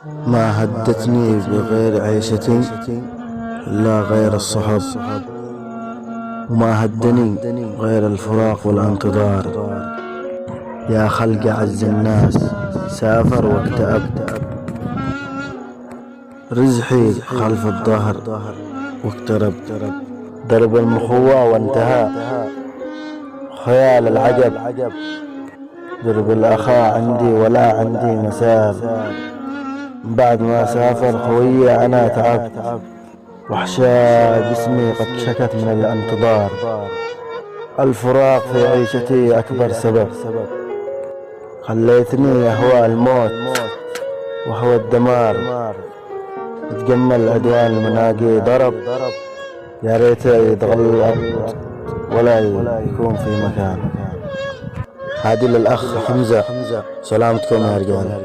ما هدتني بغير عيشتي لا غير الصحب، وما هدني غير الفراق والانتظار. يا خلق عز الناس سافر واكتئب، رزحي خلف الظهر واقترب. درب المخوة وانتهى خيال العجب، درب الأخاء عندي ولا عندي مسار. بعد ما سافر خويي أنا تعبت، وحشا جسمي قد شكت من الانتظار. الفراق في عيشتي أكبر سبب، خليتني أهوى الموت وهوى الدمار. يتجمل أدوان المناقي ضرب، يا ريته يتغلب ولا يكون في مكان. هادي للأخ حمزة، سلامتكم يا رجال.